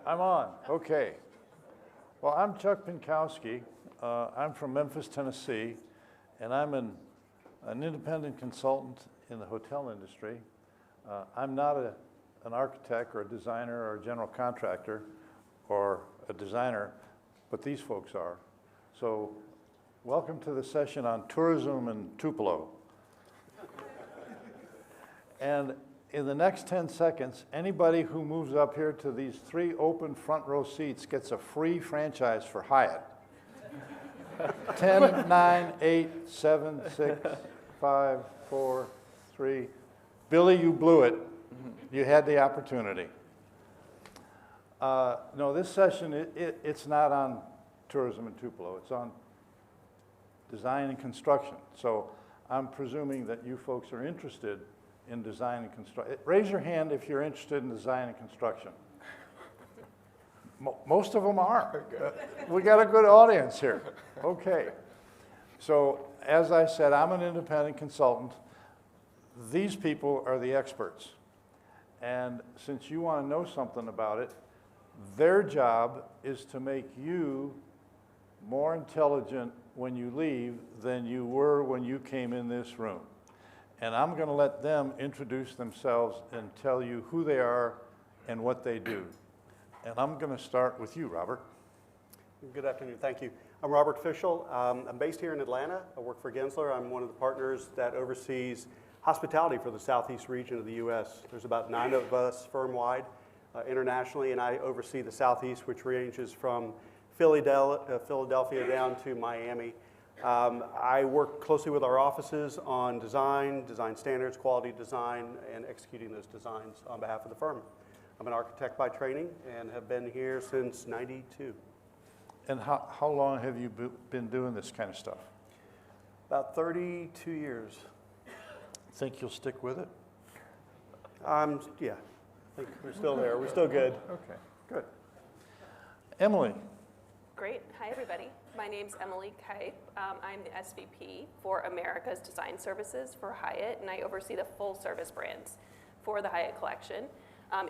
I'm on. Okay. Well, I'm Chuck Pinkowski. I'm from Memphis, Tennessee, and I'm an independent consultant in the hotel industry. I'm not an architect or a designer or a general contractor or a designer, but these folks are. So welcome to the session on tourism and Tupelo. And in the next 10 seconds, anybody who moves up here to these 3 open front row seats gets a free franchise for Hyatt. 10, 9, 8, 7, 6, 5, 4, 3. Billy, you blew it. You had the opportunity. No, this session, it's not on tourism in Tupelo. It's on design and construction. So I'm presuming that you folks are interested in design and construction. Raise your hand if you're interested in design and construction. Most of them are. We got a good audience here. Okay. So as I said, I'm an independent consultant. These people are the experts. And since you want to know something about it, their job is to make you more intelligent when you leave than you were when you came in this room. And I'm going to let them introduce themselves and tell you who they are and what they do. And I'm going to start with you, Robert. Good afternoon. Thank you. I'm Robert Fischel. I'm based here in Atlanta. I work for Gensler. I'm one of the partners that oversees hospitality for the southeast region of the U.S. There's about 9 of us firm-wide internationally, and I oversee the southeast, which ranges from Philadelphia down to Miami. I work closely with our offices on design standards, quality design, and executing those designs on behalf of the firm. I'm an architect by training and have been here since '92. And how long have you been doing this kind of stuff? About 32 years. Think you'll stick with it? Yeah, I think we're still there. We're still good. Okay, good. Emily. Great. Hi, everybody. My name's Emily Kipe. I'm the SVP for America's Design Services for Hyatt, and I oversee the full-service brands for the Hyatt Collection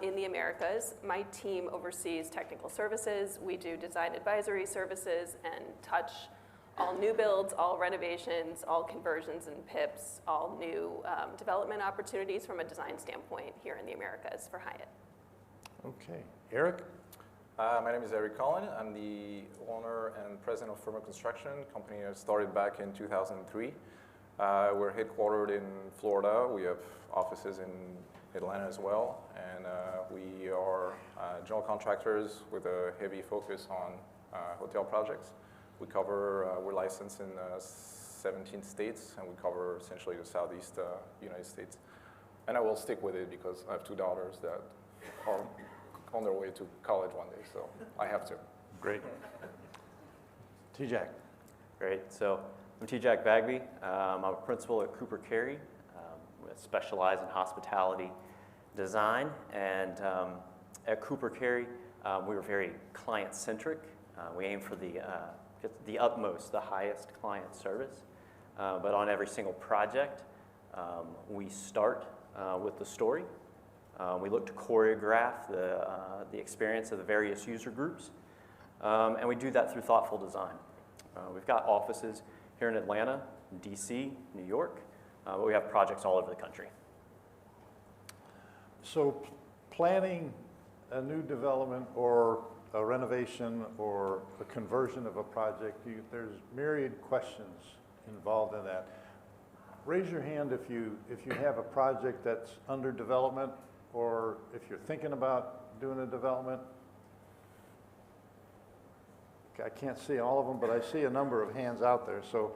in the Americas. My team oversees technical services. We do design advisory services and touch all new builds, all renovations, all conversions and PIPs, all new development opportunities from a design standpoint here in the Americas for Hyatt. Okay. Eric? My name is Eric Collin. I'm the owner and president of Firma Construction, a company that started back in 2003. We're headquartered in Florida. We have offices in Atlanta as well, and we are general contractors with a heavy focus on hotel projects. We're licensed in 17 states, and we cover essentially the southeast United States. And I will stick with it because I have 2 daughters that are on their way to college one day, so I have to. Great. T-Jack. Great. So I'm T-Jack Bagby. I'm a principal at Cooper Carey. We specialize in hospitality design, and at Cooper Carey, we were very client-centric. We aim for the utmost, the highest client service. But on every single project, we start with the story. We look to choreograph the experience of the various user groups, and we do that through thoughtful design. We've got offices here in Atlanta, DC, New York, but we have projects all over the country. So planning a new development or a renovation or a conversion of a project, there's myriad questions involved in that. Raise your hand if you have a project that's under development or if you're thinking about doing a development. I can't see all of them, but I see a number of hands out there. So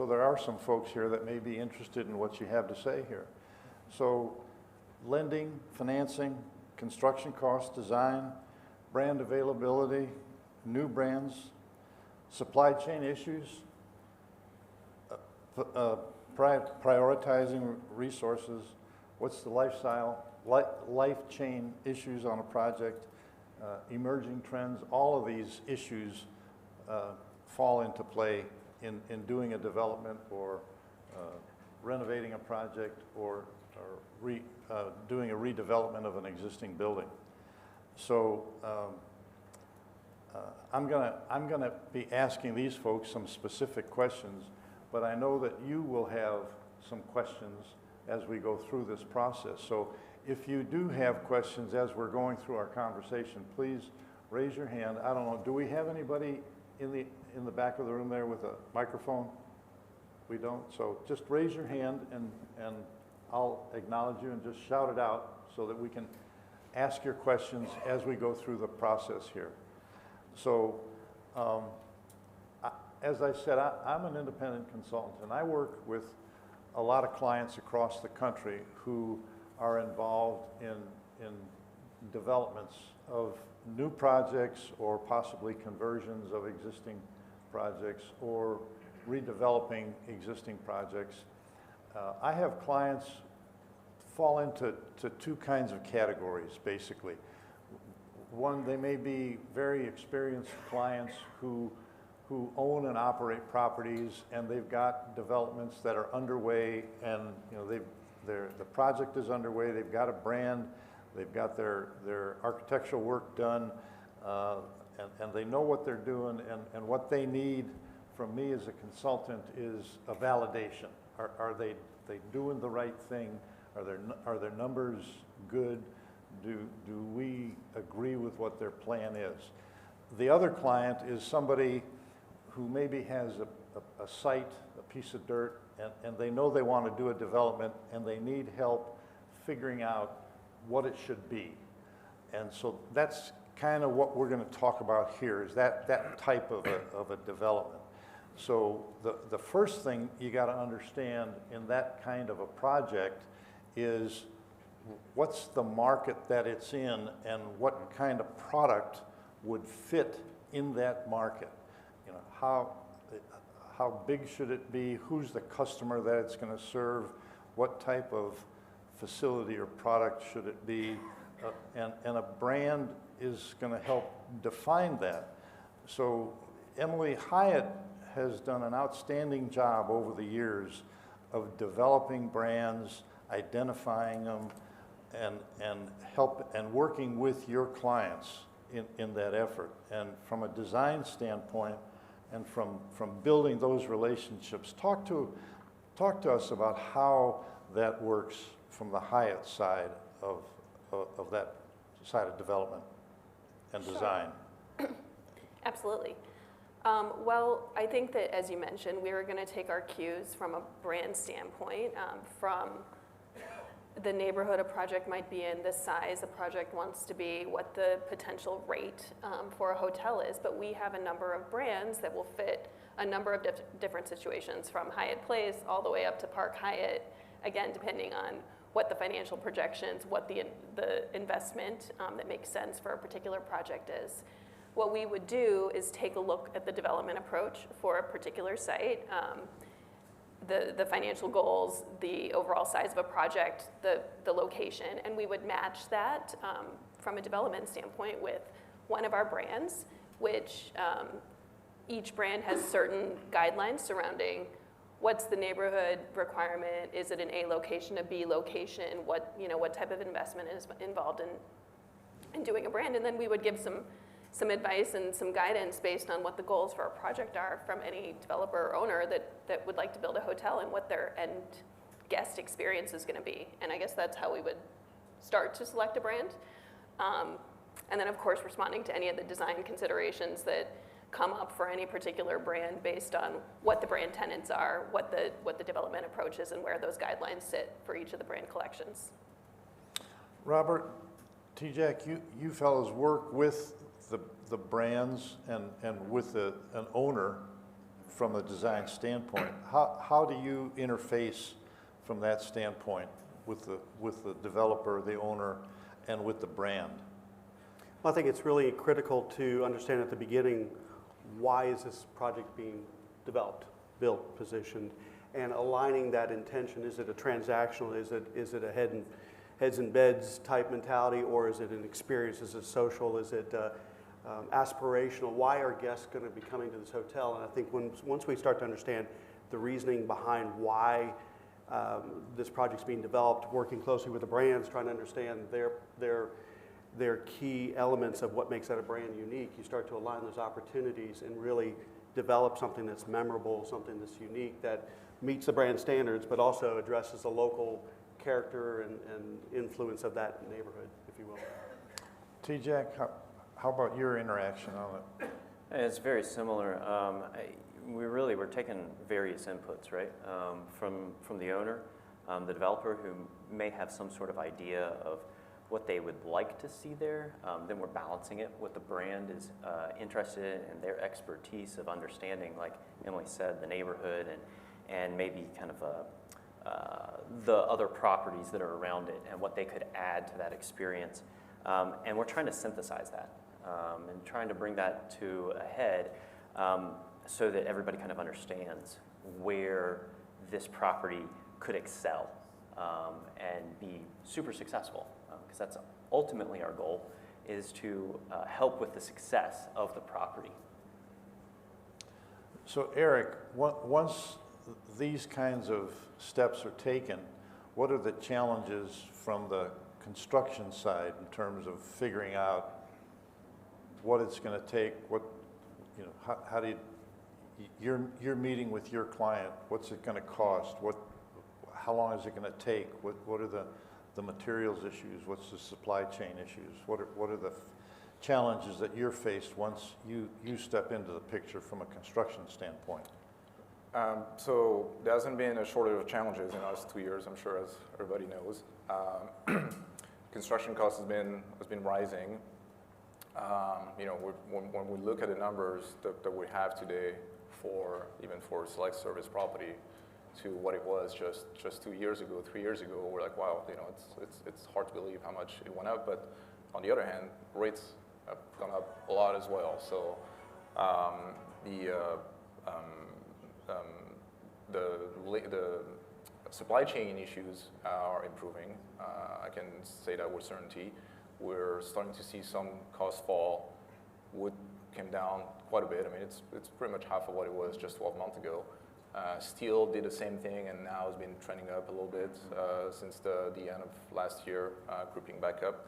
there are some folks here that may be interested in what you have to say here. So lending, financing, construction costs, design, brand availability, new brands, supply chain issues, prioritizing resources, what's the life chain issues on a project, emerging trends, all of these issues fall into play in doing a development or renovating a project or doing a redevelopment of an existing building. So I'm gonna be asking these folks some specific questions, but I know that you will have some questions as we go through this process. So if you do have questions as we're going through our conversation, please raise your hand. I don't know, do we have anybody in the back of the room there with a microphone? We don't? So just raise your hand and I'll acknowledge you and just shout it out so that we can ask your questions as we go through the process here. So as I said, I'm an independent consultant and I work with a lot of clients across the country who are involved in developments of new projects or possibly conversions of existing projects or redeveloping existing projects. I have clients fall into two kinds of categories, basically. One, they may be very experienced clients who own and operate properties, and they've got developments that are underway, and the project is underway. They've got a brand, they've got their architectural work done, and they know what they're doing, and what they need from me as a consultant is a validation. Are they doing the right thing? Are their numbers good? Do we agree with what their plan is? The other client is somebody who maybe has a site, a piece of dirt, and they know they want to do a development, and they need help figuring out what it should be. And so that's kind of what we're going to talk about here, is that type of a development. So the first thing you got to understand in that kind of a project is what's the market that it's in and what kind of product would fit in that market. You know, how big should it be? Who's the customer that it's going to serve? What type of facility or product should it be? And a brand is going to help define that. So Emily Hyatt has done an outstanding job over the years of developing brands, identifying them, and working with your clients in that effort. And from a design standpoint, and from building those relationships, talk to us about how that works from the Hyatt side of that side of development and design. Absolutely. Well, I think that, as you mentioned, we were going to take our cues from a brand standpoint, from the neighborhood a project might be in, the size a project wants to be, what the potential rate for a hotel is. But we have a number of brands that will fit a number of different situations, from Hyatt Place all the way up to Park Hyatt, again, depending on what the financial projections, what the investment that makes sense for a particular project is. What we would do is take a look at the development approach for a particular site, the financial goals, the overall size of a project, the location, and we would match that from a development standpoint with one of our brands, which each brand has certain guidelines surrounding what's the neighborhood requirement, is it an A location, a B location, what type of investment is involved in doing a brand, and then we would give some advice and some guidance based on what the goals for a project are from any developer or owner that would like to build a hotel and what their end guest experience is going to be. And I guess that's how we would start to select a brand. And then, of course, responding to any of the design considerations that come up for any particular brand based on what the brand tenants are, what the development approach is, and where those guidelines sit for each of the brand collections. Robert, T-Jack, you fellows work with the brands and with an owner from a design standpoint. How do you interface from that standpoint with the developer, the owner, and with the brand? Well, I think it's really critical to understand at the beginning, why is this project being developed, built, positioned, and aligning that intention. Is it a transactional? Is it a heads and beds type mentality, or is it an experience? Is it social? Is it aspirational? Why are guests going to be coming to this hotel? And I think once we start to understand the reasoning behind why this project's being developed, working closely with the brands, trying to understand their key elements of what makes that a brand unique. You start to align those opportunities and really develop something that's memorable, something that's unique, that meets the brand standards, but also addresses the local character and influence of that neighborhood, if you will. T-Jack, how about your interaction on it? It's very similar. We're taking various inputs, right? From the owner, the developer who may have some sort of idea of what they would like to see there. Then we're balancing it what the brand is interested in and their expertise of understanding, like Emily said, the neighborhood and maybe kind of the other properties that are around it and what they could add to that experience. And we're trying to synthesize that and trying to bring that to a head so that everybody kind of understands where this property could excel and be super successful. Because that's ultimately our goal, is to help with the success of the property. So Eric, once these kinds of steps are taken, what are the challenges from the construction side in terms of figuring out what it's going to take? What, you know, how do you, you're meeting with your client? What's it going to cost? How long is it going to take? What are the materials issues? What's the supply chain issues? What are the challenges that you're faced once you step into the picture from a construction standpoint? So there hasn't been a shortage of challenges in the last 2 years, I'm sure, as everybody knows. Construction costs has been rising. You know, when we look at the numbers that we have today even for select service property to what it was just 2 years ago, 3 years ago, we're like, wow, you know, it's hard to believe how much it went up. But on the other hand, rates have gone up a lot as well. So the supply chain issues are improving. I can say that with certainty. We're starting to see some costs fall. Wood came down quite a bit. I mean, it's pretty much half of what it was just 12 months ago. Steel did the same thing and now has been trending up a little bit since the end of last year, creeping back up.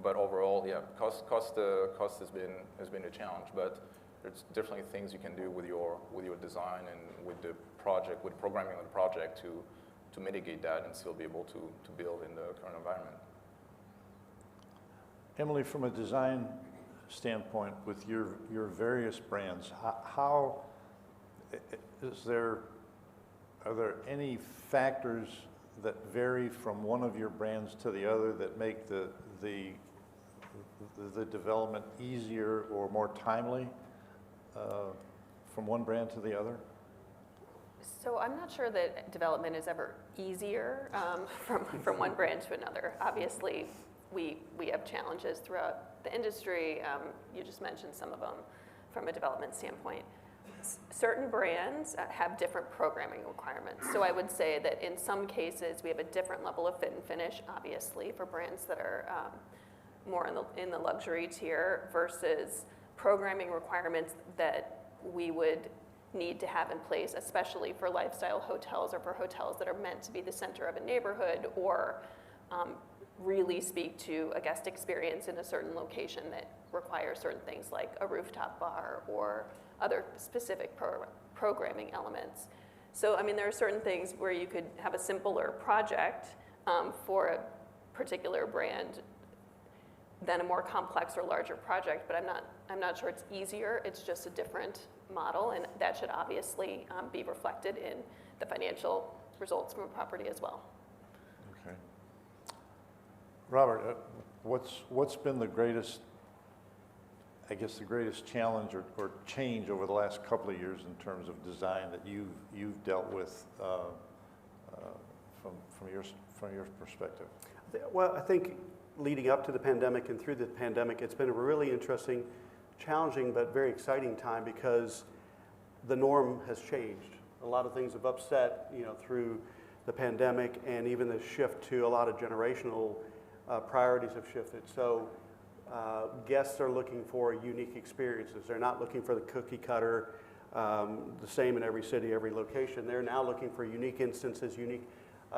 But overall, yeah, cost has been a challenge. But there's definitely things you can do with your design and with the project, with programming of the project to mitigate that and still be able to build in the current environment. Emily, from a design standpoint, with your various brands, how are there any factors that vary from one of your brands to the other that make the development easier or more timely from one brand to the other? So I'm not sure that development is ever easier from one brand to another. Obviously, we have challenges throughout the industry. You just mentioned some of them from a development standpoint. Certain brands have different programming requirements. So I would say that in some cases we have a different level of fit and finish, obviously, for brands that are more in the luxury tier versus programming requirements that we would need to have in place, especially for lifestyle hotels or for hotels that are meant to be the center of a neighborhood or really speak to a guest experience in a certain location that requires certain things like a rooftop bar or other specific programming elements. So, I mean, there are certain things where you could have a simpler project for a particular brand than a more complex or larger project, but I'm not sure it's easier. It's just a different model, and that should obviously be reflected in the financial results from a property as well. Okay. Robert, what's been the greatest, I guess, the greatest challenge or change over the last couple of years in terms of design that you've dealt with from your perspective? Well, I think leading up to the pandemic and through the pandemic, it's been a really interesting, challenging, but very exciting time because the norm has changed. A lot of things have upset, you know, through the pandemic, and even the shift to a lot of generational priorities have shifted. So guests are looking for unique experiences. They're not looking for the cookie cutter the same in every city, every location. They're now looking for unique instances, unique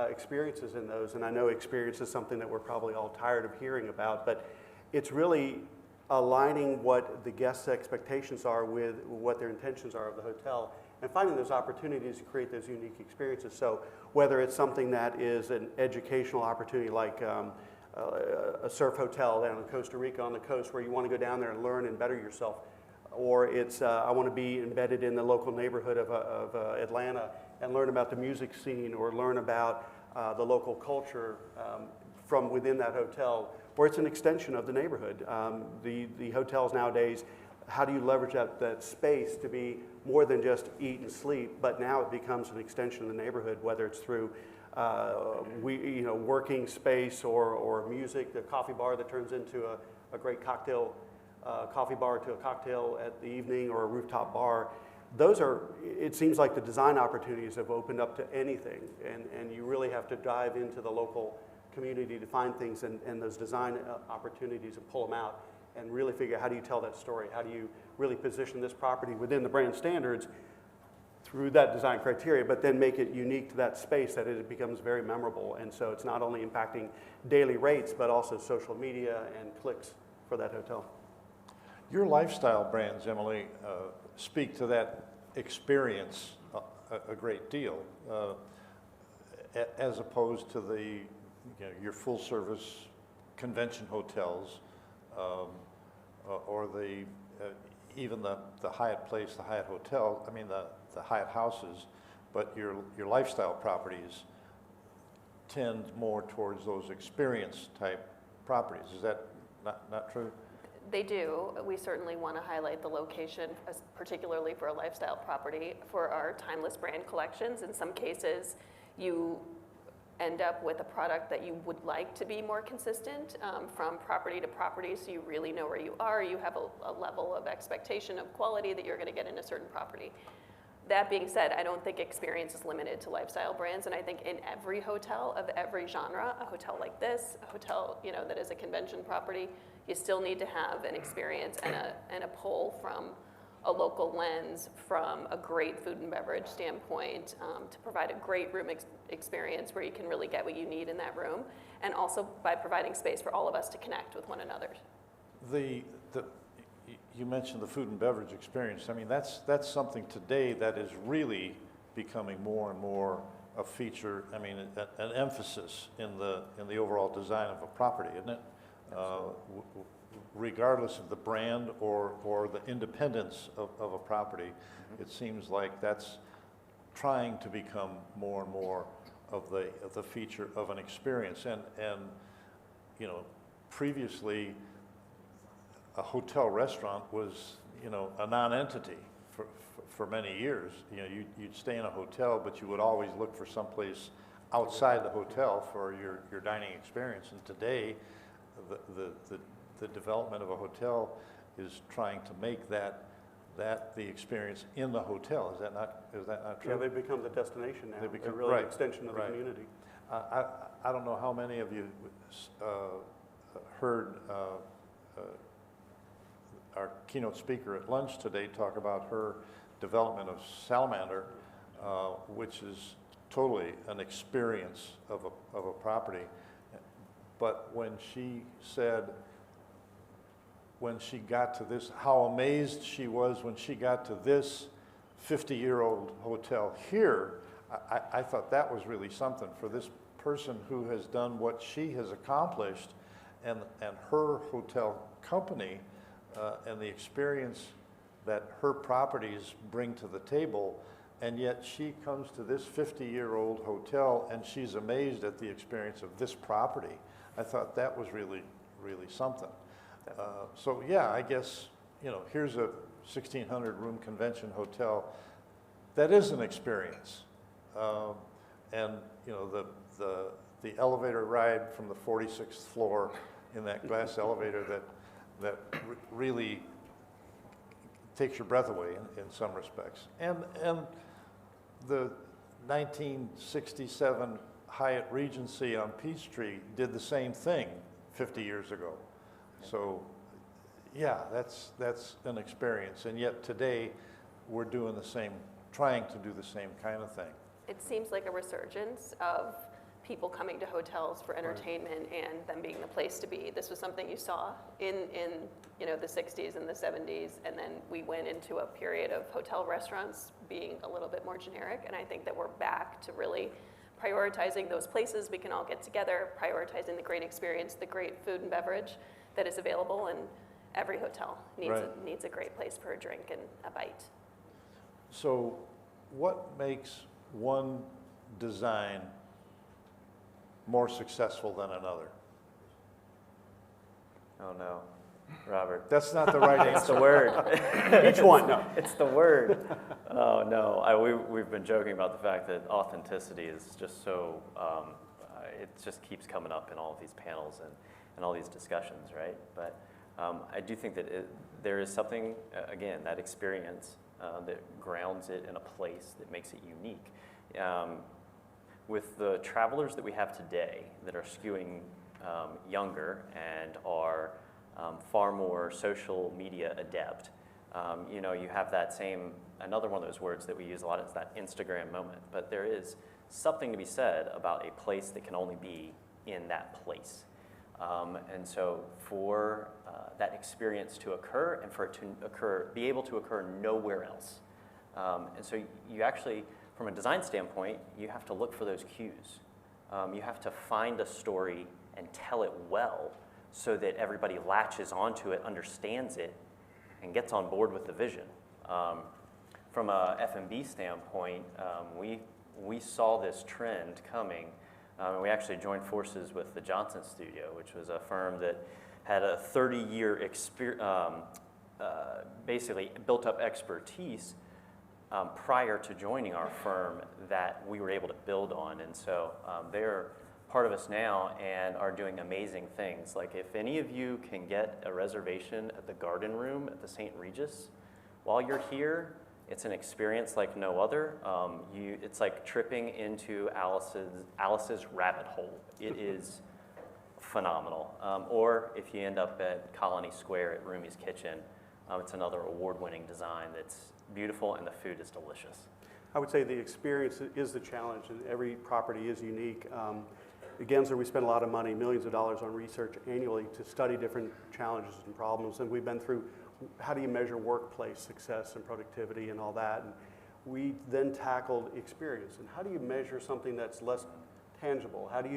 experiences in those. And I know experience is something that we're probably all tired of hearing about, but it's really aligning what the guests' expectations are with what their intentions are of the hotel, and finding those opportunities to create those unique experiences. So whether it's something that is an educational opportunity like a surf hotel down in Costa Rica on the coast where you want to go down there and learn and better yourself, or it's I want to be embedded in the local neighborhood of Atlanta and learn about the music scene or learn about the local culture from within that hotel, or it's an extension of the neighborhood. The hotels nowadays, how do you leverage that space to be more than just eat and sleep, but now it becomes an extension of the neighborhood, whether it's through working space or music, the coffee bar that turns into a great cocktail, coffee bar to a cocktail at the evening, or a rooftop bar. Those are, it seems like the design opportunities have opened up to anything, and you really have to dive into the local community to find things and those design opportunities and pull them out and really figure out how do you tell that story? How do you really position this property within the brand standards through that design criteria, but then make it unique to that space that it becomes very memorable. And so it's not only impacting daily rates, but also social media and clicks for that hotel. Your lifestyle brands, Emily, speak to that experience a great deal, as opposed to your full-service convention hotels, or even the Hyatt Place, the Hyatt Hotel. I mean the Hyatt houses, but your lifestyle properties tend more towards those experience type properties. Is that not true? They do. We certainly want to highlight the location, particularly for a lifestyle property, for our timeless brand collections. In some cases, you end up with a product that you would like to be more consistent from property to property, so you really know where you are. You have a level of expectation of quality that you're going to get in a certain property. That being said, I don't think experience is limited to lifestyle brands, and I think in every hotel of every genre, a hotel like this, a hotel that is a convention property, you still need to have an experience and a pull from a local lens, from a great food and beverage standpoint, to provide a great room experience where you can really get what you need in that room, and also by providing space for all of us to connect with one another. You mentioned the food and beverage experience. I mean, that's something today that is really becoming more and more a feature. I mean, an emphasis in the overall design of a property, isn't it? Regardless of the brand or the independence of a property, it seems like that's trying to become more and more of the feature of an experience. And previously, a hotel restaurant was a non-entity for many years. You'd stay in a hotel, but you would always look for someplace outside the hotel for your dining experience. And today, the development of a hotel is trying to make that the experience in the hotel. Is that not true? Yeah, they've become the destination now. They're really right, an extension of the community. I don't know how many of you heard our keynote speaker at lunch today talk about her development of Salamander, which is totally an experience of a property. But when she said, when she got to this, how amazed she was when she got to this 50-year-old hotel here, I thought that was really something for this person who has done what she has accomplished, and her hotel company and the experience that her properties bring to the table. And yet she comes to this 50-year-old hotel and she's amazed at the experience of this property. I thought that was really, really something. So yeah, I guess, here's a 1,600 room convention hotel. That is an experience. And the elevator ride from the 46th floor in that glass elevator that really takes your breath away in some respects. And the 1967 Hyatt Regency on Peachtree did the same thing 50 years ago. So yeah, that's an experience. And yet today, we're doing the same, trying to do the same kind of thing. It seems like a resurgence of people coming to hotels for entertainment and them being the place to be. This was something you saw in you know, the 60s and the 70s, and then we went into a period of hotel restaurants being a little bit more generic, and I think that we're back to really prioritizing those places we can all get together, prioritizing the great experience, the great food and beverage that is available, and every hotel needs a great place for a drink and a bite. So what makes one design more successful than another? Oh no, Robert. That's not the right It's answer. the word. Each one, no. It's the word. Oh no, we've been joking about the fact that authenticity is just so, it just keeps coming up in all of these panels and all these discussions, right? But I do think that there is something, again, that experience that grounds it in a place that makes it unique. With the travelers that we have today that are skewing younger and are far more social media adept, you know, you have that same, another one of those words that we use a lot is that Instagram moment, but there is something to be said about a place that can only be in that place. And so for that experience to occur and for it to be able to occur nowhere else. And so you actually, from a design standpoint, you have to look for those cues. You have to find a story and tell it well so that everybody latches onto it, understands it, and gets on board with the vision. From a F&B standpoint, we saw this trend coming. We actually joined forces with the Johnson Studio, which was a firm that had a 30-year basically built up expertise prior to joining our firm that we were able to build on. And so they're part of us now and are doing amazing things. Like if any of you can get a reservation at the Garden Room at the St. Regis, while you're here, it's an experience like no other. It's like tripping into Alice's rabbit hole. It is phenomenal. Or if you end up at Colony Square at Rumi's Kitchen, it's another award-winning design that's beautiful and the food is delicious. I would say the experience is the challenge, and every property is unique. At Gensler, we spend a lot of money, millions of dollars on research annually to study different challenges and problems, and we've been through how do you measure workplace success and productivity and all that, and we then tackled experience, and how do you measure something that's less tangible? How do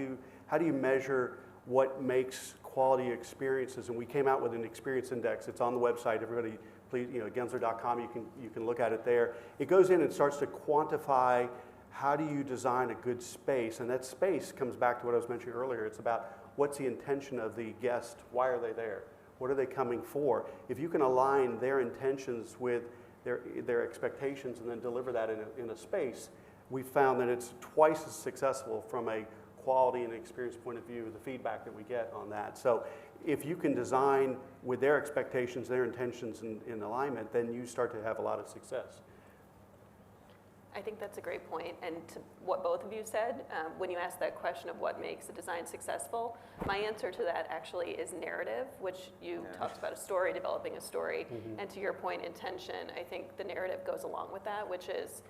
you measure what makes quality experiences? And we came out with an experience index. It's on the website. Everybody, please, Gensler.com, you can look at it there. It goes in and starts to quantify how do you design a good space, and that space comes back to what I was mentioning earlier. It's about what's the intention of the guest, why are they there, what are they coming for? If you can align their intentions with their expectations and then deliver that in a space, we found that it's twice as successful from a quality and experience point of view, the feedback that we get on that. So if you can design with their expectations, their intentions in alignment, then you start to have a lot of success. I think that's a great point. And to what both of you said, when you asked that question of what makes a design successful, my answer to that actually is narrative, which you talked about a story, developing a story. Mm-hmm. And to your point, intention, I think the narrative goes along with that, which is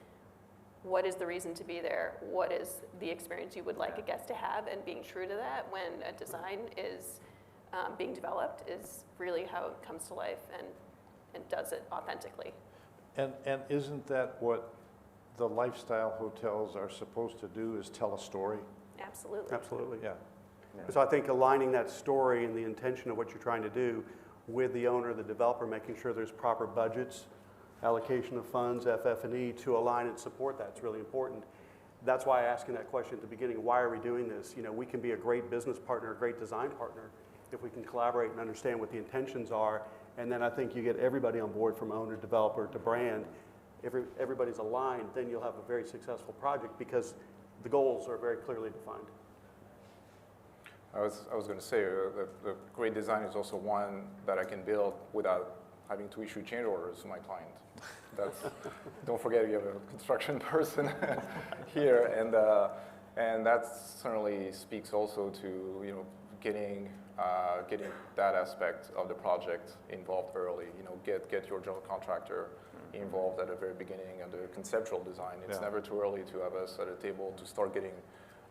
what is the reason to be there? What is the experience you would like a guest to have? And being true to that when a design is being developed is really how it comes to life and does it authentically. And isn't that what the lifestyle hotels are supposed to do, is tell a story? Absolutely. Absolutely. Yeah. So I think aligning that story and the intention of what you're trying to do with the owner, the developer, making sure there's proper budgets, allocation of funds, FF&E to align and support that. It's really important. That's why I asked you that question at the beginning, why are we doing this? We can be a great business partner, a great design partner, if we can collaborate and understand what the intentions are. And then I think you get everybody on board from owner, developer to brand. If everybody's aligned, then you'll have a very successful project because the goals are very clearly defined. I was going to say the great design is also one that I can build without having to issue change orders to my client. Don't forget you have a construction person here, and that certainly speaks also to getting that aspect of the project involved early. Get your general contractor involved at the very beginning of the conceptual design. It's Yeah. never too early to have us at a table to start getting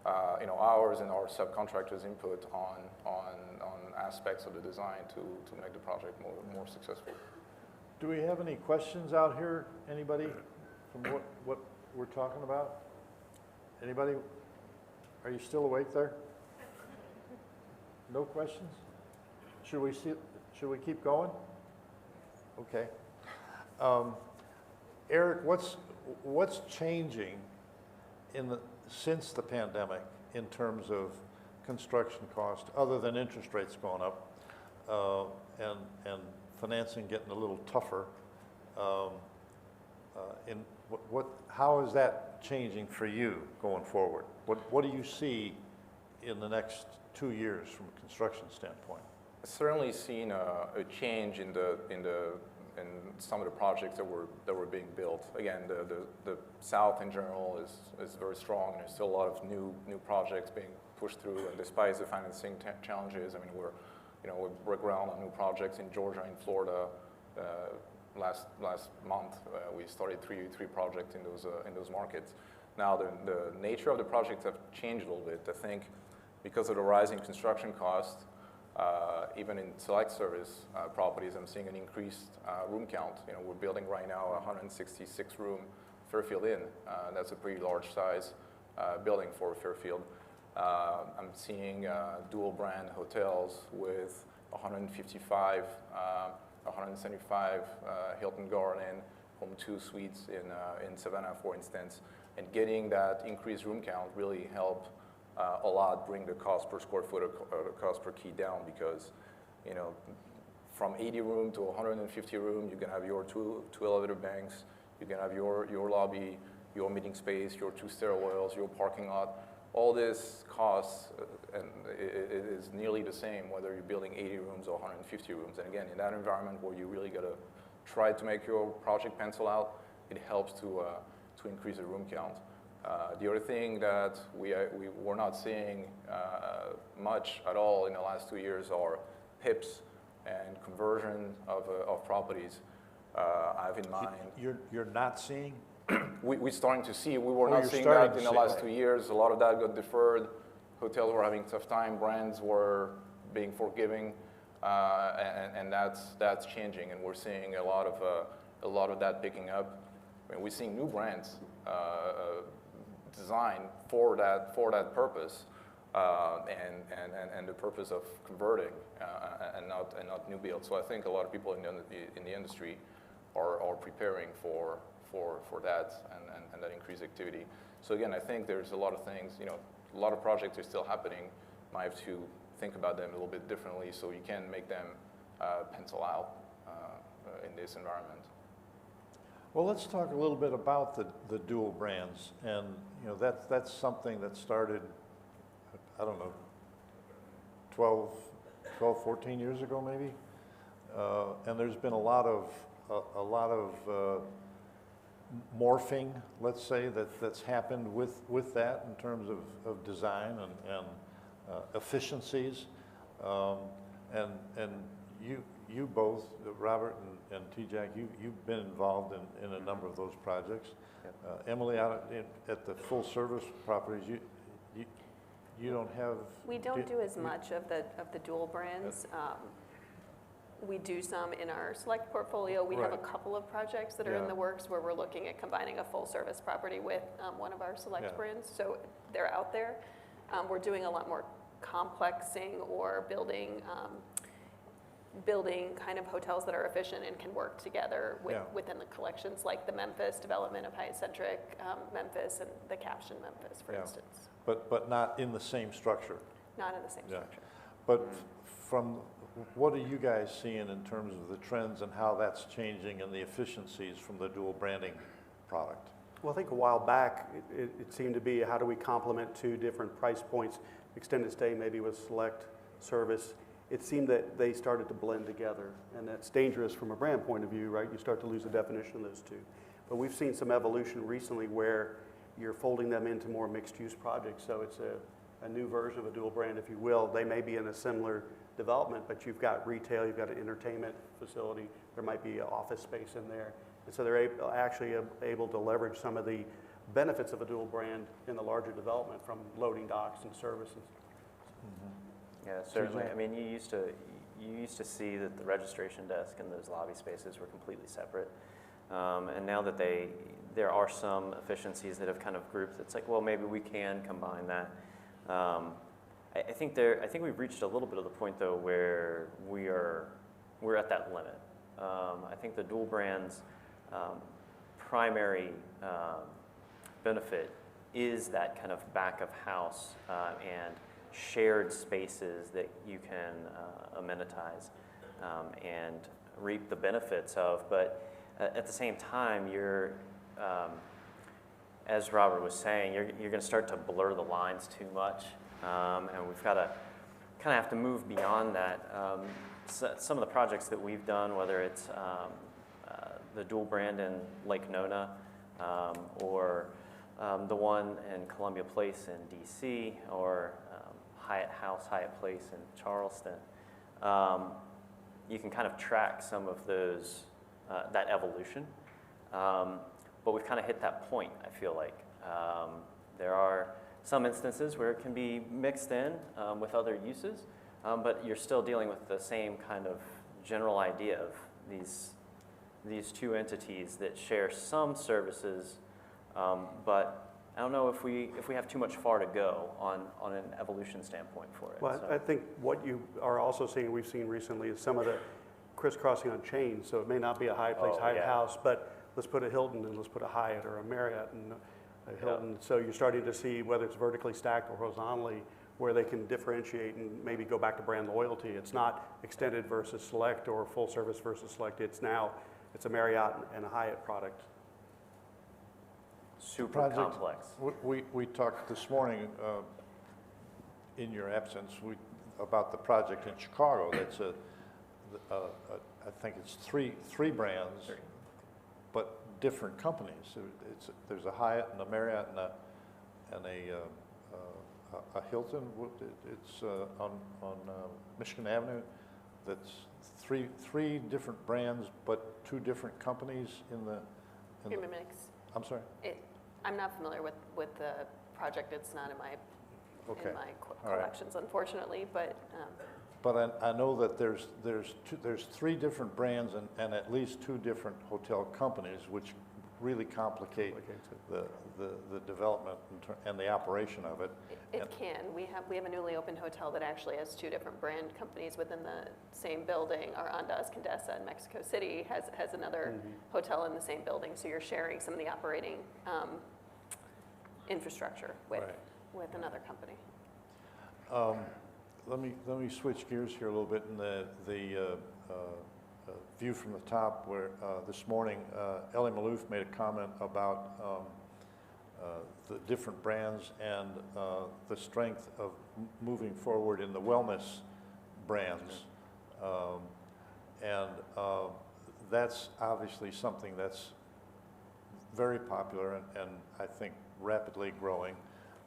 ours and our subcontractors' input on aspects of the design to make the project more successful. Do we have any questions out here? Anybody from what we're talking about? Anybody? Are you still awake there? No questions? Should we keep going? Okay. Eric, what's changing since the pandemic in terms of construction cost, other than interest rates going up and financing getting a little tougher? How is that changing for you going forward? What do you see in the next 2 years from a construction standpoint? Certainly seen a change in some of the projects that were being built. Again, the South in general is very strong. There's still a lot of new projects being pushed through, and despite the financing challenges, I mean, we broke ground on new projects in Georgia and Florida. Last month, we started three projects in those markets. Now the nature of the projects have changed a little bit. I think because of the rising construction costs, even in select service properties, I'm seeing an increased room count. We're building right now a 166 room Fairfield Inn. That's a pretty large size building for Fairfield. I'm seeing dual brand hotels with 155, 175 Hilton Garden, Home 2 suites in Savannah, for instance. And getting that increased room count really helped a lot bring the cost per square foot or the cost per key down, because from 80 room to 150 room, you can have your two elevator banks, you can have your lobby, your meeting space, your 2 stairwells, your parking lot. All this costs, and it is nearly the same whether you're building 80 rooms or 150 rooms. And again, in that environment where you really got to try to make your project pencil out, it helps to increase the room count. The other thing that we're not seeing much at all in the last 2 years are PIPs and conversion of properties. I have in mind. You're not seeing? We're starting to see. We were Oh, not you're seeing starting that to in the see last that. 2 years. A lot of that got deferred. Hotels were having a tough time. Brands were being forgiving, and that's changing. And we're seeing a lot of that picking up. I mean, we're seeing new brands designed for that purpose, and the purpose of converting and not new build. So I think a lot of people in the industry are preparing for that and that increased activity. So again, I think there's a lot of things, a lot of projects are still happening. Might have to think about them a little bit differently so you can make them pencil out in this environment. Well, let's talk a little bit about the dual brands, and that's something that started, I don't know, 12, 14 years ago maybe, and there's been a lot of morphing, let's say, that's happened with that in terms of design and efficiencies, and you both, Robert and T-Jack, you've been involved in a number of those projects. Yep. Emily, out at the full service properties, you don't have. We don't do as much of the dual brands. We do some in our select portfolio. We have a Right. couple of projects that are in the works where we're looking at combining a full service property with one of our select brands. So they're out there. We're doing a lot more complexing or building kind of hotels that are efficient and can work together within the collections, like the Memphis development of Hyatt-centric Memphis and the Caption Memphis, for instance. But not in the same structure. Not in the same structure. But what are you guys seeing in terms of the trends and how that's changing and the efficiencies from the dual branding product? Well, I think a while back, it seemed to be how do we complement two different price points, extended stay maybe with select service. It seemed that they started to blend together, and that's dangerous from a brand point of view, right? You start to lose the definition of those two. But we've seen some evolution recently where you're folding them into more mixed-use projects, so it's a new version of a dual brand, if you will. They may be in a similar development, but you've got retail, you've got an entertainment facility, there might be an office space in there. And so they're actually able to leverage some of the benefits of a dual brand in the larger development from loading docks and services. Yeah, certainly. I mean, you used to see that the registration desk and those lobby spaces were completely separate. And now that there are some efficiencies that have kind of grouped, it's like, well, maybe we can combine that. I think we've reached a little bit of the point though where we're at that limit. I think the dual brands primary benefit is that kind of back of house and shared spaces that you can monetize and reap the benefits of. But at the same time, you're, as Robert was saying, you're going to start to blur the lines too much, and we've got to kind of have to move beyond that. Some of the projects that we've done, whether it's the dual brand in Lake Nona or the one in Columbia Place in DC, or Hyatt House, Hyatt Place in Charleston, you can kind of track some of those, that evolution. But we've kind of hit that point, I feel like. There are some instances where it can be mixed in with other uses, but you're still dealing with the same kind of general idea of these two entities that share some services, but I don't know if we have too much far to go on an evolution standpoint for it. Well, so. I think what you are also seeing, we've seen recently, is some of the crisscrossing on chains. So it may not be a Hyatt Place, Hyatt House, but let's put a Hilton and let's put a Hyatt or a Marriott and a Hilton. So you're starting to see, whether it's vertically stacked or horizontally, where they can differentiate and maybe go back to brand loyalty. It's not extended versus select or full service versus select. It's a Marriott and a Hyatt product. Super complex. We talked this morning, in your absence, about the project in Chicago. That's I think it's three brands, but different companies. There's a Hyatt and a Marriott and a Hilton. It's on Michigan Avenue. That's three different brands, but two different companies in the Mix. I'm sorry? I'm not familiar with the project. It's not in my Okay. collections, unfortunately, but. But I know that there's three different brands and at least two different hotel companies, which really complicate the development and the operation of it. It can. We have a newly opened hotel that actually has two different brand companies within the same building. Our Andaz Condesa in Mexico City has another hotel in the same building, so you're sharing some of the operating infrastructure with another company. Let me switch gears here a little bit in the view from the top, where this morning Ellie Maloof made a comment about the different brands and the strength of moving forward in the wellness brands. And that's obviously something that's very popular and I think rapidly growing.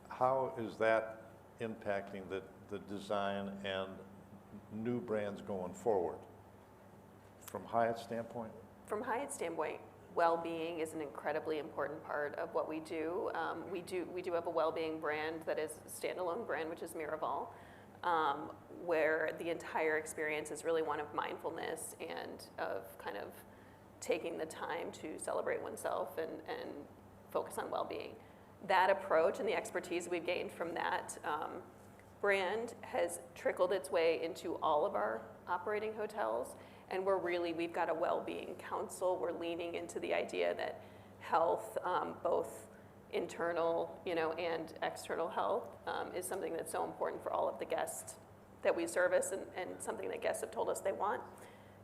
How is that impacting the design and new brands going forward? From Hyatt's standpoint? From Hyatt's standpoint, well-being is an incredibly important part of what we do. We do have a well-being brand that is a standalone brand, which is Miraval, where the entire experience is really one of mindfulness and of kind of taking the time to celebrate oneself and focus on well-being. That approach and the expertise we've gained from that brand has trickled its way into all of our operating hotels. And we've got a well-being council. We're leaning into the idea that health, both internal, and external health, is something that's so important for all of the guests that we service and something that guests have told us they want.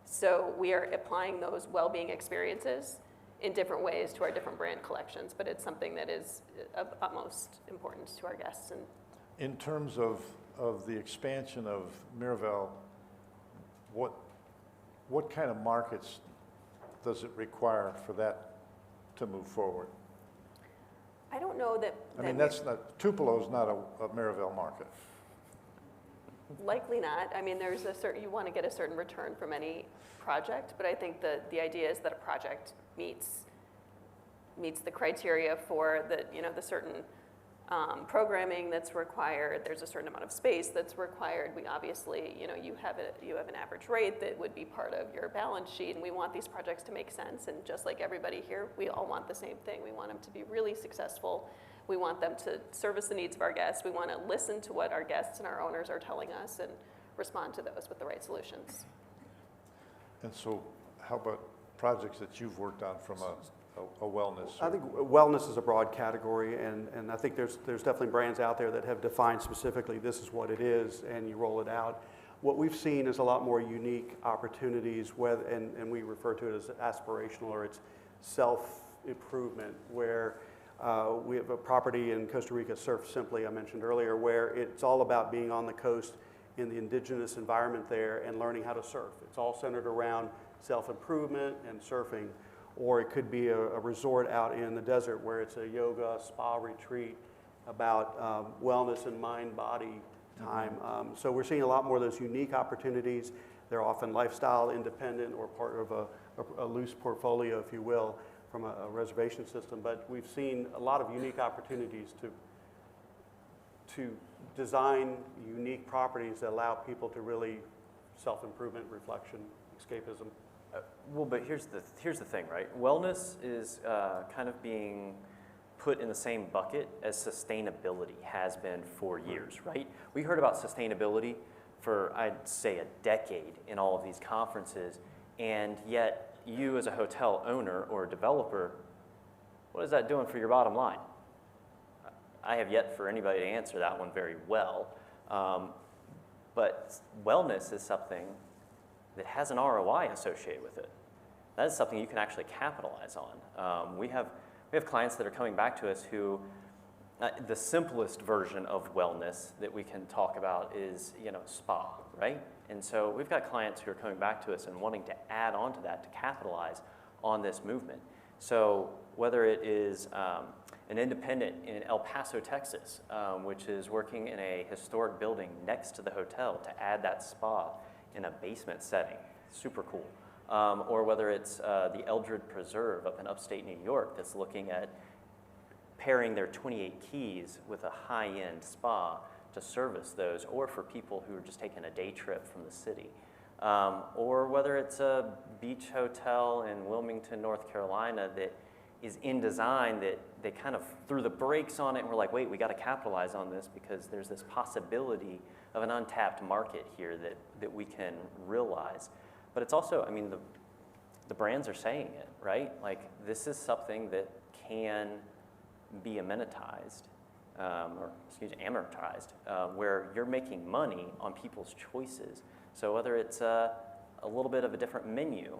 So we are applying those well-being experiences in different ways to our different brand collections, but it's something that is of utmost importance to our guests. And in terms of the expansion of Miraval, what kind of markets does it require for that to move forward? I don't know that. I mean, that's not, Tupelo's not a Miraval market. Likely not. I mean, there's a certain, you want to get a certain return from any project, but I think the idea is that a project meets the criteria for the certain programming that's required. There's a certain amount of space that's required. We obviously, you have an average rate that would be part of your balance sheet, and we want these projects to make sense. And just like everybody here, we all want the same thing. We want them to be really successful. We want them to service the needs of our guests. We want to listen to what our guests and our owners are telling us and respond to those with the right solutions. And so how about projects that you've worked on from a wellness? I think wellness is a broad category, and I think there's definitely brands out there that have defined specifically this is what it is, and you roll it out. What we've seen is a lot more unique opportunities, and we refer to it as aspirational, or it's self-improvement, where we have a property in Costa Rica, Surf Simply, I mentioned earlier, where it's all about being on the coast in the indigenous environment there and learning how to surf. It's all centered around self-improvement and surfing. Or it could be a resort out in the desert where it's a yoga, spa retreat about wellness and mind-body time. So we're seeing a lot more of those unique opportunities. They're often lifestyle independent or part of a loose portfolio, if you will, from a reservation system. But we've seen a lot of unique opportunities to design unique properties that allow people to really self-improvement, reflection, escapism. Well, but here's the thing, right? Wellness is kind of being put in the same bucket as sustainability has been for years, right? We heard about sustainability for, I'd say, a decade in all of these conferences, and yet you as a hotel owner or developer, what is that doing for your bottom line? I have yet for anybody to answer that one very well, but wellness is something that has an ROI associated with it. That is something you can actually capitalize on. We have clients that are coming back to us who, the simplest version of wellness that we can talk about is, spa, right? And so we've got clients who are coming back to us and wanting to add on to that to capitalize on this movement. So whether it is an independent in El Paso, Texas, which is working in a historic building next to the hotel to add that spa in a basement setting, super cool. Or whether it's the Eldred Preserve up in upstate New York that's looking at pairing their 28 keys with a high-end spa to service those, or for people who are just taking a day trip from the city. Or whether it's a beach hotel in Wilmington, North Carolina that is in design that they kind of threw the brakes on it and we're like, wait, we got to capitalize on this because there's this possibility of an untapped market here that we can realize. But it's also, I mean, the brands are saying it, right? Like, this is something that can be amenitized, amortized, where you're making money on people's choices. So whether it's a little bit of a different menu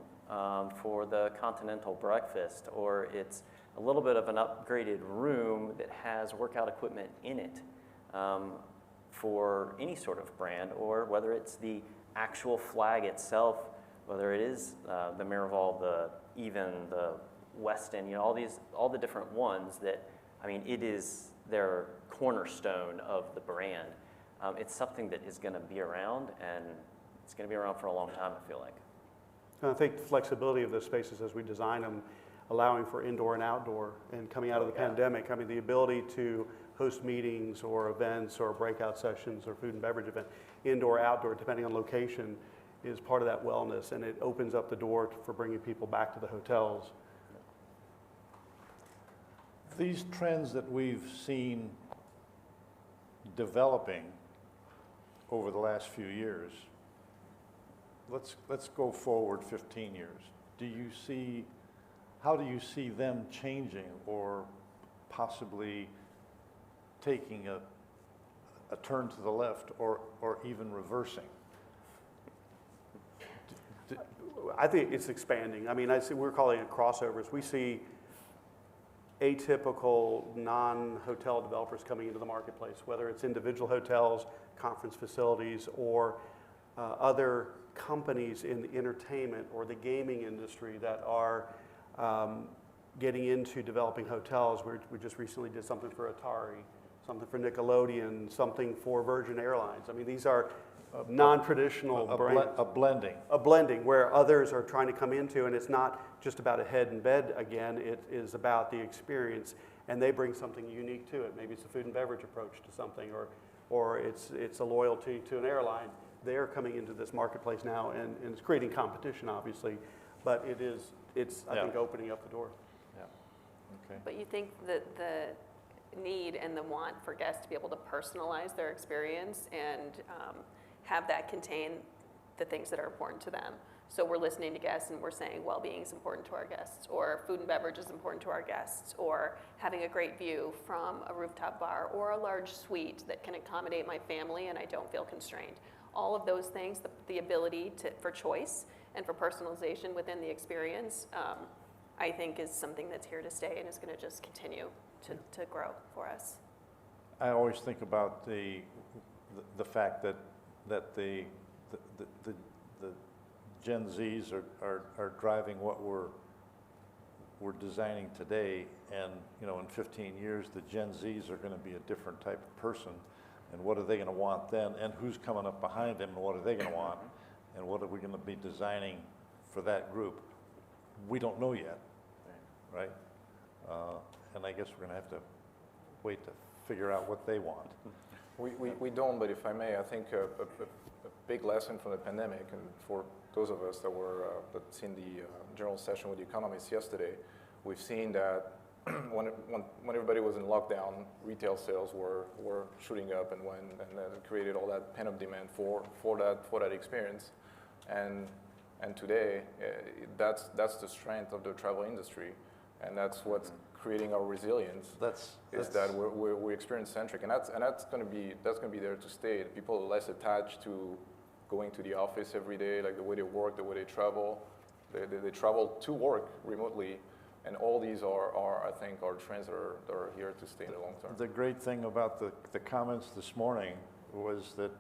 for the continental breakfast, or it's a little bit of an upgraded room that has workout equipment in it for any sort of brand, or whether it's the actual flag itself, whether it is the Miraval, the Westin, all the different ones that, I mean, it is their cornerstone of the brand. It's something that is going to be around, and it's going to be around for a long time, I feel like. And I think the flexibility of those spaces as we design them, allowing for indoor and outdoor, and coming out of the pandemic, I mean, the ability to host meetings or events or breakout sessions or food and beverage event, indoor, outdoor, depending on location, is part of that wellness, and it opens up the door for bringing people back to the hotels. These trends that we've seen developing over the last few years, let's go forward 15 years. How do you see them changing or possibly taking a turn to the left or even reversing? I think it's expanding. I mean, we're calling it crossovers. We see atypical non-hotel developers coming into the marketplace, whether it's individual hotels, conference facilities, or other companies in the entertainment or the gaming industry that are getting into developing hotels. We just recently did something for Atari, something for Nickelodeon, something for Virgin Airlines. I mean, these are non-traditional brands. A blending. A blending where others are trying to come into, and it's not just about a head and bed again, it is about the experience, and they bring something unique to it. Maybe it's a food and beverage approach to something, or it's a loyalty to an airline. They're coming into this marketplace now, and it's creating competition, obviously, but it's I think, opening up the door. Yeah. Okay. But you think that the need and the want for guests to be able to personalize their experience and have that contain the things that are important to them. So we're listening to guests and we're saying well-being is important to our guests, or food and beverage is important to our guests, or having a great view from a rooftop bar or a large suite that can accommodate my family and I don't feel constrained. All of those things, the ability for choice and for personalization within the experience, I think is something that's here to stay and is going to just continue to grow for us. I always think about the fact that the Gen Zs are driving what we're designing today, and in 15 years the Gen Zs are going to be a different type of person, and what are they going to want then, and who's coming up behind them, and what are they going to want, and what are we going to be designing for that group? We don't know yet, right? And I guess we're going to have to wait to figure out what they want. We don't, but if I may, I think a big lesson from the pandemic, and for those of us that were that's in the general session with the economists yesterday, we've seen that when everybody was in lockdown, retail sales were shooting up, and that created all that pent-up demand for that experience, and today that's the strength of the travel industry, and that's what's creating our resilience. Is that we're experience centric, and that's going to be there to stay. People are less attached to going to the office every day, like the way they work, the way they travel. They travel to work remotely, and all these are I think, are trends that are here to stay in the long term. The great thing about the comments this morning was that,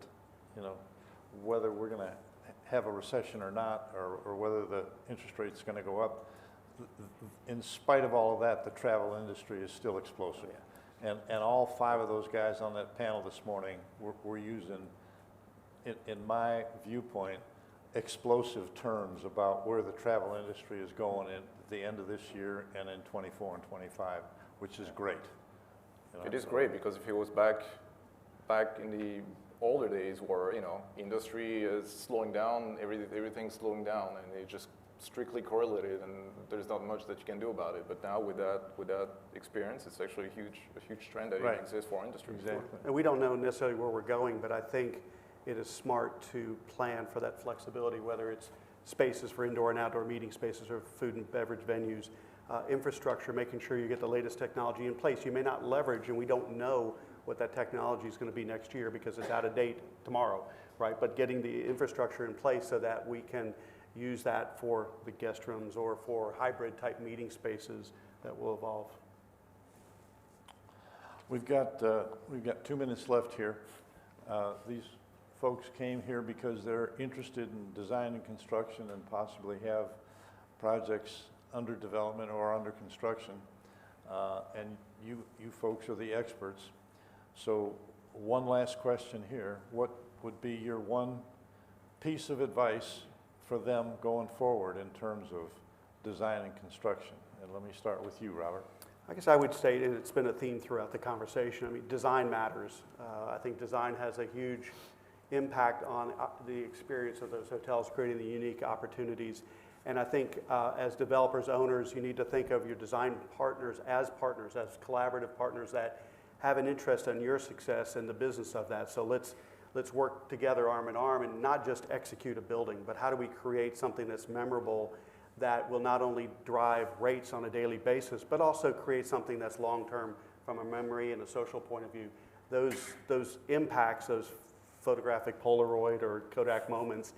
whether we're going to have a recession or not, or whether the interest rate's going to go up, in spite of all of that, the travel industry is still explosive. Yeah. And all 5 of those guys on that panel this morning were using, in my viewpoint, explosive terms about where the travel industry is going at the end of this year and in 24 and 25, which is great. It is great, because if it was back in the older days where industry is slowing down, everything's slowing down, and it just strictly correlated, and there's not much that you can do about it. But now with that experience, it's actually a huge trend that exists for our industry. Exactly. And we don't know necessarily where we're going, but I think it is smart to plan for that flexibility, whether it's spaces for indoor and outdoor meeting spaces or food and beverage venues, infrastructure, making sure you get the latest technology in place. You may not leverage, and we don't know what that technology is going to be next year because it's out of date tomorrow, right? But getting the infrastructure in place so that we can use that for the guest rooms or for hybrid type meeting spaces that will evolve. We've got 2 minutes left here. These folks came here because they're interested in design and construction and possibly have projects under development or under construction. And you folks are the experts. So one last question here. What would be your one piece of advice for them going forward in terms of design and construction? And let me start with you, Robert. I guess I would say, and it's been a theme throughout the conversation, I mean, design matters. I think design has a huge impact on the experience of those hotels, creating the unique opportunities. And I think as developers, owners, you need to think of your design partners, as collaborative partners that have an interest in your success and the business of that. So let's work together arm in arm and not just execute a building, but how do we create something that's memorable that will not only drive rates on a daily basis, but also create something that's long-term from a memory and a social point of view. Those impacts, those photographic Polaroid or Kodak moments,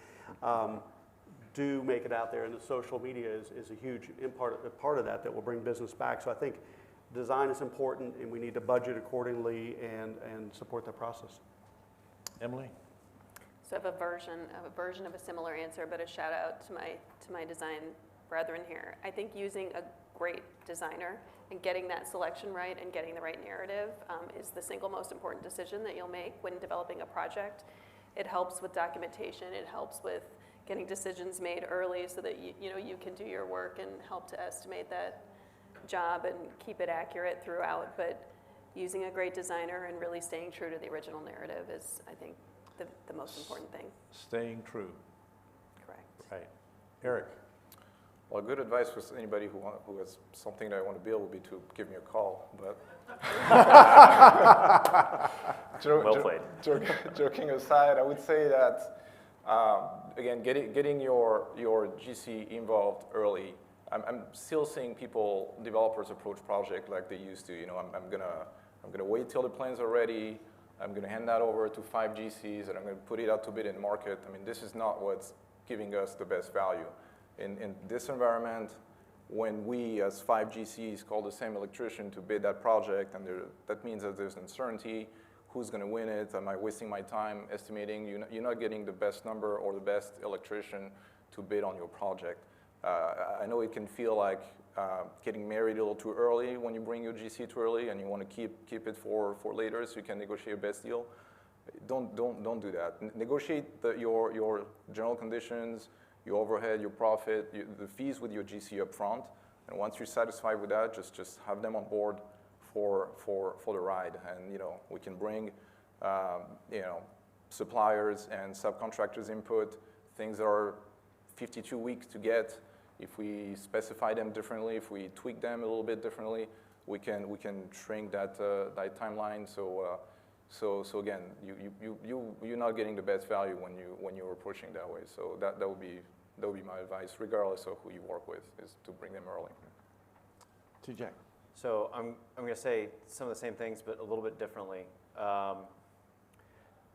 do make it out there, and the social media is a huge part of that will bring business back. So I think design is important, and we need to budget accordingly and support that process. Emily? So I have a version of a similar answer, but a shout out to my design brethren here. I think using a great designer and getting that selection right and getting the right narrative is the single most important decision that you'll make when developing a project. It helps with documentation. It helps with getting decisions made early so that you can do your work and help to estimate that job and keep it accurate throughout. But using a great designer and really staying true to the original narrative is, I think, the most important thing. Staying true. Correct. Right. Eric? Well, good advice for anybody who has something that I want to build would be to give me a call. But Well played. Joking aside, I would say that again, getting your GC involved early. I'm still seeing developers approach project like they used to. I'm gonna wait till the plans are ready. I'm gonna hand that over to 5 GCs and I'm gonna put it out to bid in the market. I mean, this is not what's giving us the best value. In this environment, when we as 5 GCs call the same electrician to bid that project, and that means that there's uncertainty, who's gonna win it, am I wasting my time estimating? You're not getting the best number or the best electrician to bid on your project. I know it can feel like getting married a little too early when you bring your GC too early and you want to keep it for later so you can negotiate a best deal. Don't do that. Negotiate your general conditions, your overhead, your profit, the fees with your GC up front. And once you're satisfied with that, just have them on board for the ride. And we can bring suppliers and subcontractors input, things that are 52 weeks to get. If we specify them differently, if we tweak them a little bit differently, we can shrink that timeline. So again, you're not getting the best value when you're approaching that way. So that would be my advice, regardless of who you work with, is to bring them early. TJ. So I'm going to say some of the same things, but a little bit differently.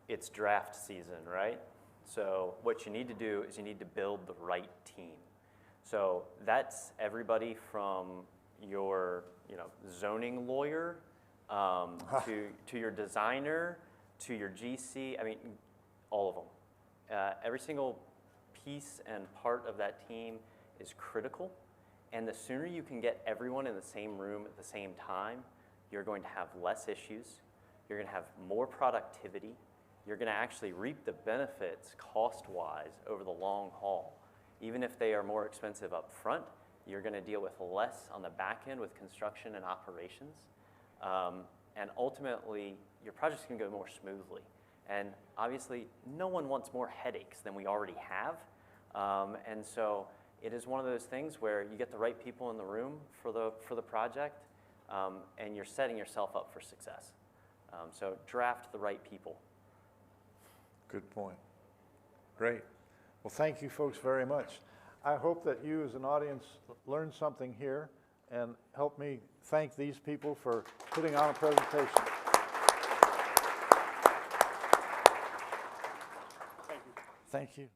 It's draft season, right? So what you need to do is you need to build the right team. So that's everybody from your zoning lawyer to your designer to your GC. I mean, all of them. Every single piece and part of that team is critical. And the sooner you can get everyone in the same room at the same time, you're going to have less issues. You're going to have more productivity. You're going to actually reap the benefits cost-wise over the long haul. Even if they are more expensive up front, you're going to deal with less on the back end with construction and operations. And ultimately, your project's going to go more smoothly. And obviously, no one wants more headaches than we already have. And so it is one of those things where you get the right people in the room for the project, and you're setting yourself up for success. So draft the right people. Good point. Great. Well, thank you folks very much. I hope that you as an audience learned something here and help me thank these people for putting on a presentation. Thank you. Thank you.